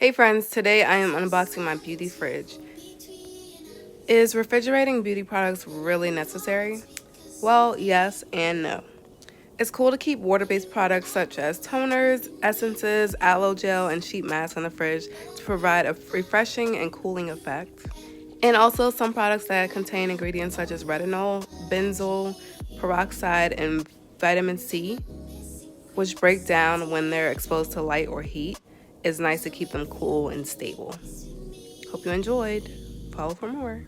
Hey friends, today I am unboxing my beauty fridge. Is refrigerating beauty products really necessary? Well, yes and no. It's cool to keep water-based products such as toners, essences, aloe gel, and sheet masks in the fridge to provide a refreshing and cooling effect. And also some products that contain ingredients such as retinol, benzoyl, peroxide, and vitamin C, which break down when they're exposed to light or heat, is nice to keep them cool and stable. Hope you enjoyed. Follow for more.